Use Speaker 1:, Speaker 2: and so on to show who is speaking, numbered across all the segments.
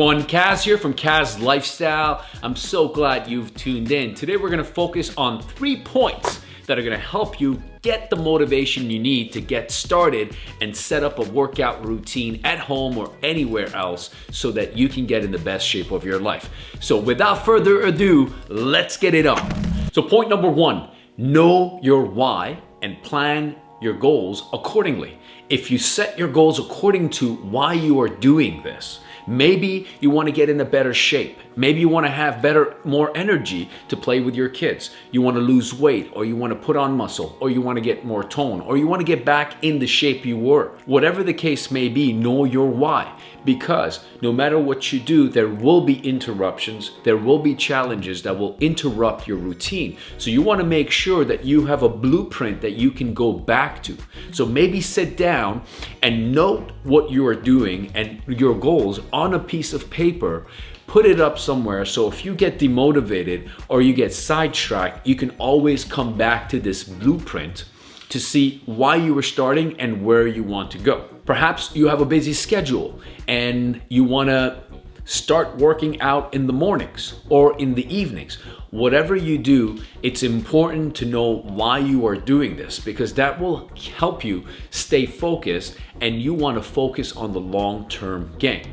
Speaker 1: everyone, Kaz here from Kaz Lifestyle. I'm so glad you've tuned in. Today we're gonna focus on 3 points that are gonna help you get the motivation you need to get started and set up a workout routine at home or anywhere else so that you can get in the best shape of your life. So without further ado, let's get it up. So point number 1, know your why and plan your goals accordingly. If you set your goals according to why you are doing this, maybe you want to get in a better shape. Maybe you want to have more energy to play with your kids. You want to lose weight, or you want to put on muscle, or you want to get more tone, or you want to get back in the shape you were. Whatever the case may be, know your why. Because no matter what you do, there will be interruptions, there will be challenges that will interrupt your routine. So you want to make sure that you have a blueprint that you can go back to. So maybe sit down and note what you are doing and your goals on a piece of paper. Put it up somewhere so if you get demotivated or you get sidetracked, you can always come back to this blueprint to see why you were starting and where you want to go. Perhaps you have a busy schedule and you want to start working out in the mornings or in the evenings. Whatever you do, it's important to know why you are doing this, because that will help you stay focused, and you want to focus on the long-term gain.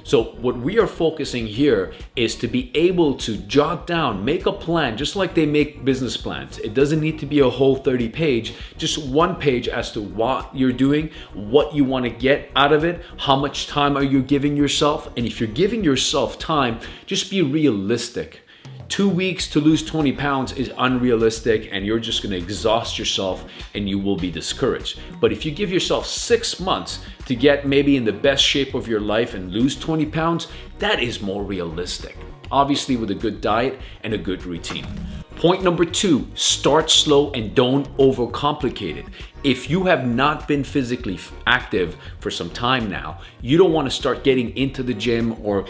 Speaker 1: So what we are focusing here is to be able to jot down, make a plan, just like they make business plans. It doesn't need to be a whole 30 page, just 1 page as to what you're doing, what you want to get out of it, how much time are you giving yourself. And if you're giving yourself time, just be realistic. 2 weeks to lose 20 pounds is unrealistic, and you're just gonna exhaust yourself and you will be discouraged. But if you give yourself 6 months to get maybe in the best shape of your life and lose 20 pounds, that is more realistic. Obviously with a good diet and a good routine. Point number 2, start slow and don't overcomplicate it. If you have not been physically active for some time now, you don't wanna start getting into the gym or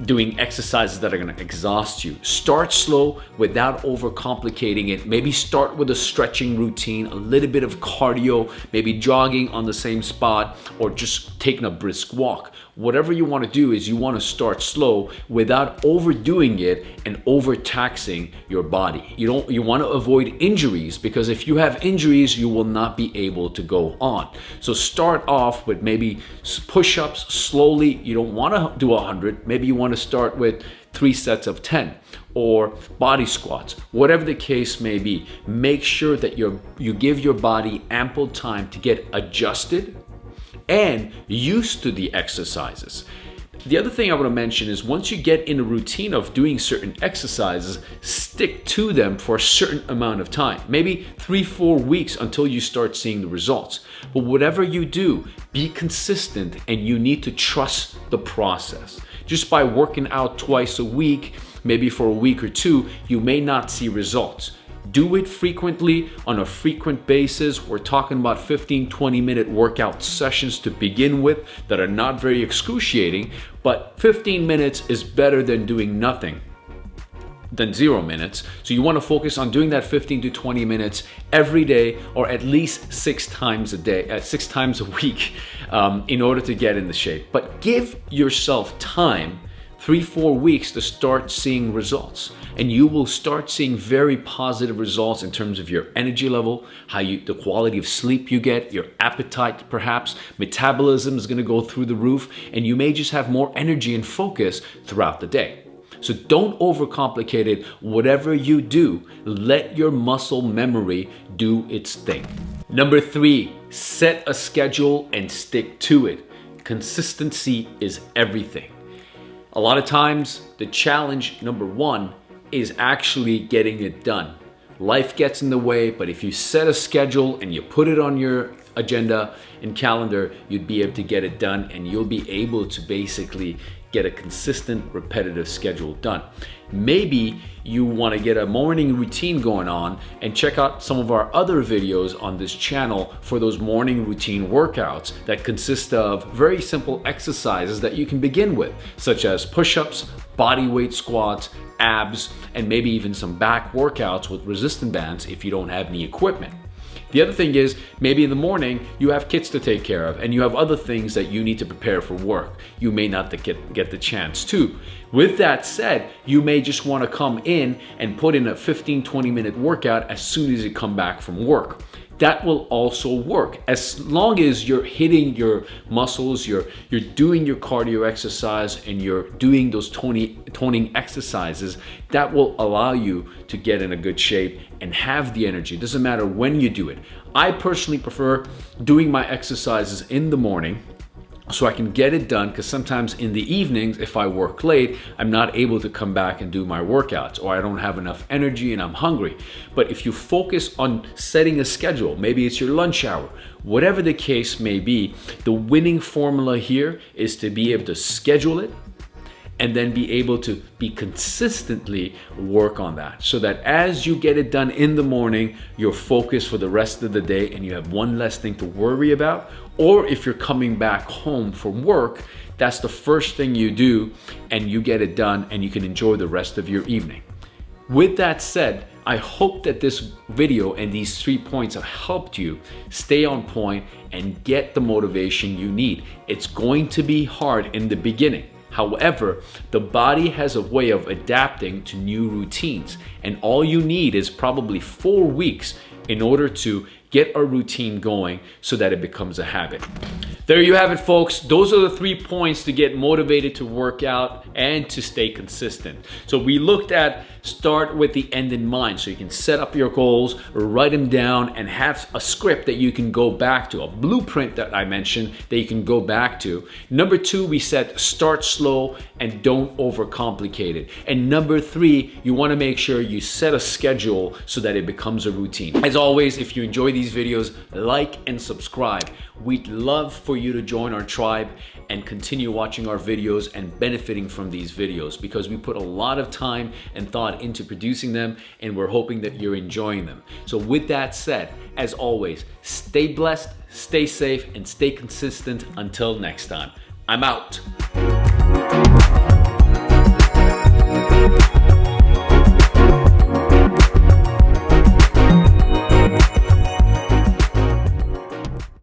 Speaker 1: doing exercises that are going to exhaust you. Start slow without overcomplicating it. Maybe start with a stretching routine, a little bit of cardio, maybe jogging on the same spot, or just taking a brisk walk. Whatever you want to do is you want to start slow without overdoing it and overtaxing your body. You want to avoid injuries, because if you have injuries, you will not be able to go on. So start off with maybe push-ups slowly. You don't want to do 100. Maybe you want to start with 3 sets of 10 or body squats. Whatever the case may be, make sure that you give your body ample time to get adjusted and used to the exercises. The other thing I want to mention is once you get in a routine of doing certain exercises, stick to them for a certain amount of time, maybe 3-4 weeks until you start seeing the results. But whatever you do, be consistent, and you need to trust the process. Just by working out twice a week, maybe for a week or 2, you may not see results. Do it frequently, on a frequent basis. We're talking about 15-20 minute workout sessions to begin with that are not very excruciating, but 15 minutes is better than doing nothing, than 0 minutes. So you want to focus on doing that 15 to 20 minutes every day, or at least 6 times a week, in order to get in the shape. But give yourself time, 3-4 weeks, to start seeing results, and you will start seeing very positive results in terms of your energy level, the quality of sleep you get, your appetite, perhaps metabolism is going to go through the roof, and you may just have more energy and focus throughout the day. So don't overcomplicate it. Whatever you do, let your muscle memory do its thing. Number 3, set a schedule and stick to it. Consistency is everything. A lot of times, the challenge, number 1, is actually getting it done. Life gets in the way, but if you set a schedule and you put it on your agenda and calendar, you'd be able to get it done, and you'll be able to basically get a consistent, repetitive schedule done. Maybe you want to get a morning routine going on, and check out some of our other videos on this channel for those morning routine workouts that consist of very simple exercises that you can begin with, such as push-ups, body weight squats, abs, and maybe even some back workouts with resistance bands if you don't have any equipment. The other thing is maybe in the morning you have kids to take care of and you have other things that you need to prepare for work. You may not get the chance to. With that said, you may just want to come in and put in a 15-20 minute workout as soon as you come back from work. That will also work as long as you're hitting your muscles, you're doing your cardio exercise and you're doing those toning exercises. That will allow you to get in a good shape and have the energy. It doesn't matter when you do it. I personally prefer doing my exercises in the morning so I can get it done, because sometimes in the evenings, if I work late, I'm not able to come back and do my workouts, or I don't have enough energy and I'm hungry. But if you focus on setting a schedule, maybe it's your lunch hour, whatever the case may be, the winning formula here is to be able to schedule it and then be able to be consistently work on that, so that as you get it done in the morning, you're focused for the rest of the day and you have one less thing to worry about. Or if you're coming back home from work, that's the first thing you do and you get it done and you can enjoy the rest of your evening. With that said, I hope that this video and these 3 points have helped you stay on point and get the motivation you need. It's going to be hard in the beginning. However, the body has a way of adapting to new routines, and all you need is probably 4 weeks in order to get a routine going so that it becomes a habit. There you have it, folks. Those are the 3 points to get motivated to work out and to stay consistent. So we looked at start with the end in mind, so you can set up your goals, write them down, and have a script that you can go back to, a blueprint that I mentioned that you can go back to. Number 2, we said start slow and don't overcomplicate it. And number 3, you want to make sure you set a schedule so that it becomes a routine. As always, if you enjoy these videos, like and subscribe. We'd love for you to join our tribe and continue watching our videos and benefiting from these videos, because we put a lot of time and thought into producing them, and we're hoping that you're enjoying them. So with that said, as always, stay blessed, stay safe, and stay consistent. Until next time, I'm out.